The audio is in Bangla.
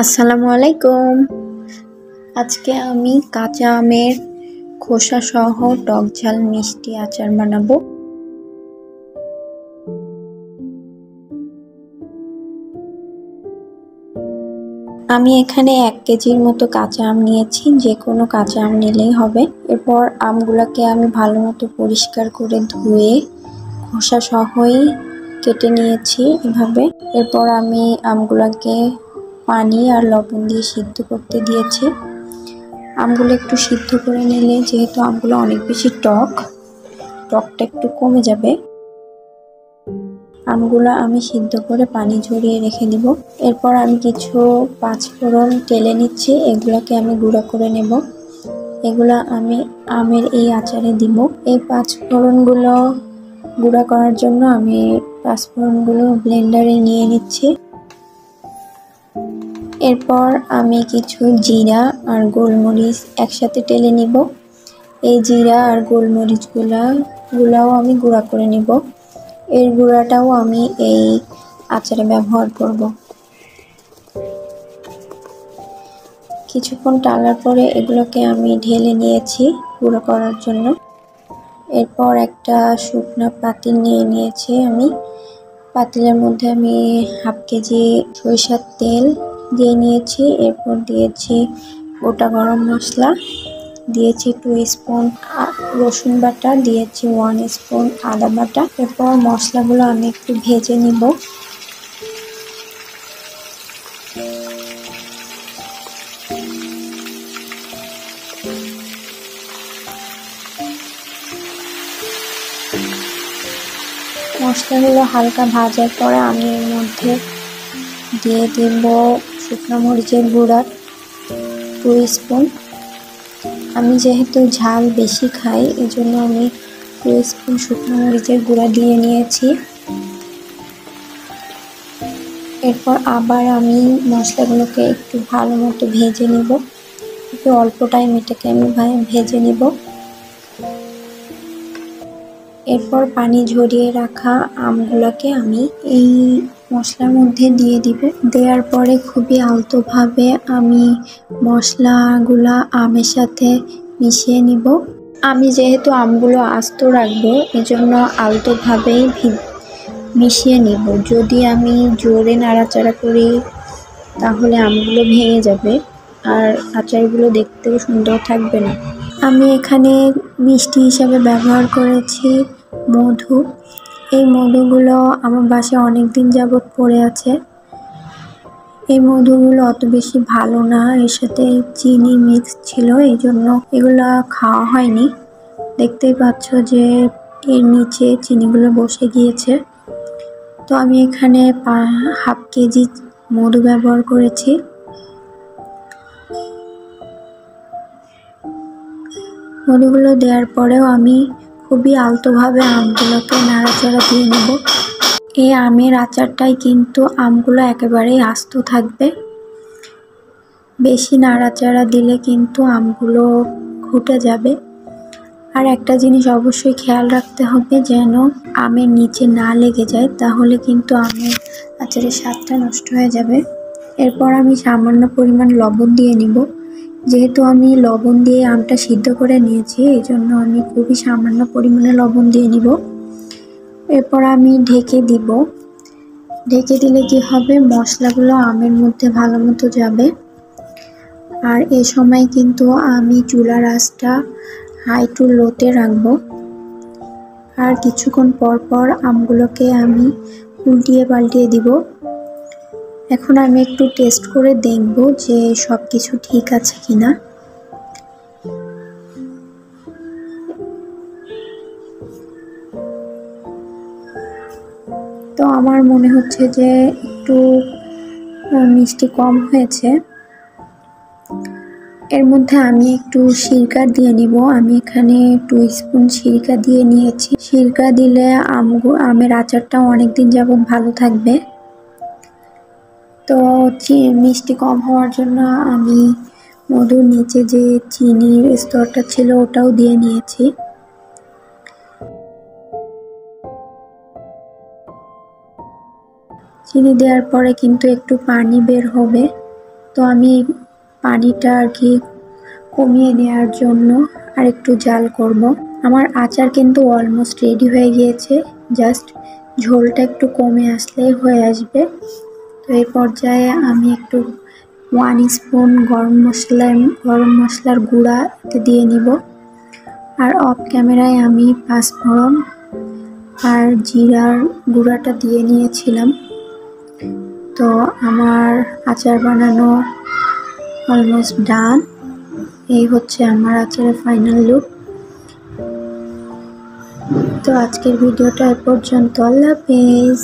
আসসালামু আলাইকুম। আজকে আমি কাঁচা আমের খোসা সহ টক ঝাল মিষ্টি আচার বানাবো। আমি এখানে 1 কেজির মতো কাঁচা আম নিয়েছি, যে কোনো কাঁচা আম নিলেই হবে। এরপর আমগুলোকে আমি ভালো মতো পরিষ্কার করে ধুয়ে খোসা সহই কেটে নিয়েছি এভাবে। এরপর আমি আমগুলোকে পানি আর লবণ দিয়ে সিদ্ধ করতে দিয়েছি। আমগুলো একটু সিদ্ধ করে নিলে, যেহেতু আমগুলো অনেক বেশি টকটা একটু কমে যাবে। আমগুলো আমি সিদ্ধ করে পানি ঝরিয়ে রেখে দিব। এরপর আমি কিছু পাঁচফোড়ন তেলে নিচ্ছি, এগুলোকে আমি গুঁড়া করে নেব। এগুলা আমি আমের এই আচারে দিব। এই পাঁচফোড়নগুলো গুঁড়া করার জন্য আমি পাঁচফোড়নগুলো ব্লেন্ডারে নিয়ে নিচ্ছি। এরপর আমি কিছু জিরা আর গোলমরিচ একসাথে টেলে নিব। এই জিরা আর গোলমরিচগুলাও আমি গুঁড়া করে নিব। এর গুঁড়াটাও আমি এই আচারে ব্যবহার করব। কিছুক্ষণ টালার পরে এগুলোকে আমি ঢেলে নিয়েছি গুঁড়ো করার জন্য। এরপর একটা শুকনো পাতিল নিয়ে নিয়েছি আমি। পাতিলের মধ্যে আমি 1/2 কেজি সরিষার তেল দিয়ে নিয়েছি। এরপর দিয়েছি গোটা গরম মশলা, দিয়েছি 2 স্পুন রসুন বাটা, দিয়েছি 1 স্পুন আদা বাটা। এরপর মশলাগুলো আমি একটু ভেজে নিব। মশলাগুলো হালকা ভাজার পরে আমি এর মধ্যে দিয়ে দিব শুকনো মরিচের গুঁড়া 2 স্পুন। আমি যেহেতু ঝাল বেশি খাই, এজন্য আমি 2 স্পুন শুকনো মরিচের গুঁড়া দিয়ে নিয়েছি। এরপর আবার আমি মশলাগুলোকে একটু ভালো মতো ভেজে নিব। একটু অল্প টাইম এটাকে আমি ভেজে নিব। এরপর পানি ঝরিয়ে রাখা আমগুলোকে আমি এই মশলার মধ্যে দিয়ে দিব। দেওয়ার পরে খুবই আলতোভাবে আমি মশলাগুলা আমের সাথে মিশিয়ে নিব। আমি যেহেতু আমগুলো আস্ত রাখবো, এজন্য আলতোভাবেই মিশিয়ে নিব। যদি আমি জোরে নাড়াচাড়া করি তাহলে আমগুলো ভেঙে যাবে আর আচারগুলো দেখতেও সুন্দর থাকবে না। আমি এখানে মিষ্টি হিসাবে ব্যবহার করেছি মধু। এই মধুগুলো আমার বাসায় অনেক দিন যাবৎ পড়ে আছে। এই মধুগুলো অত বেশি ভালো না, এর সাথে চিনি মিক্স ছিল, এই জন্য এগুলো খাওয়া হয়নি। দেখতেই পাচ্ছ যে এর নিচে চিনিগুলো বসে গিয়েছে। তো আমি এখানে 1/2 কেজি মধু ব্যবহার করেছি। মধুগুলো দেওয়ার পরেও আমি খুবই আলতোভাবে আমগুলোকে নাড়াচাড়া দিয়ে নেব। এই আমের আচারটাই কিন্তু আমগুলো একেবারেই আস্ত থাকবে। বেশি নাড়াচাড়া দিলে কিন্তু আমগুলো ঘুটে যাবে। আর একটা জিনিস অবশ্যই খেয়াল রাখতে হবে, যেন আমের নিচে না লেগে যায়, তাহলে কিন্তু আমের আচারের স্বাদটা নষ্ট হয়ে যাবে। এরপর আমি সামান্য পরিমাণ লবণ দিয়ে নিব। যেহেতু আমি লবণ দিয়ে আমটা সিদ্ধ করে নিয়েছি, এই জন্য আমি খুবই সামান্য পরিমাণে লবণ দিয়ে নিব। এরপর আমি ঢেকে দিব। ঢেকে দিলে কি হবে, মশলাগুলো আমের মধ্যে ভালো মতো যাবে। আর এ সময় কিন্তু আমি চুলার আঁচটা হাই টু লোতে রাখবো। আর কিছুক্ষণ পর পর আমগুলোকে আমি উল্টিয়ে পাল্টিয়ে দিব। এখন আমি একটু টেস্ট করে দেখব যে সব কিছু ঠিক আছে কিনা। তো আমার মনে হচ্ছে যে একটু মিষ্টি কম হয়েছে। এর মধ্যে আমি একটু সিরকা দিয়ে নিব। আমি এখানে 2 স্পুন সিরকা দিয়ে নিয়েছি। সিরকা দিলে আমের আচারটাও অনেকদিন যাবত ভালো থাকবে। তো মিষ্টি কম হওয়ার জন্য আমি মধুর নিচে যে চিনির স্তরটা ছিল ওটাও দিয়ে নিয়েছি। চিনি দেওয়ার পরে কিন্তু একটু পানি বের হবে। তো আমি পানিটা আর কি কমিয়ে নেওয়ার জন্য আর একটু জাল করব। আমার আচার কিন্তু অলমোস্ট রেডি হয়ে গিয়েছে, জাস্ট ঝোলটা একটু কমে আসলেই হয়ে আসবে। তো এই পর্যায়ে আমি একটু 1 স্পুন গরম মশলার গুঁড়া এতে দিয়ে নিব। আর অফ ক্যামেরায় আমি পাঁচফোড়ন আর জিরার গুঁড়াটা দিয়ে নিয়েছিলাম। তো আমার আচার বানানো অলমোস্ট ডান। এই হচ্ছে আমার আচারের ফাইনাল লুক। তো আজকের ভিডিওটা এ পর্যন্ত। আল্লাহ হাফেজ।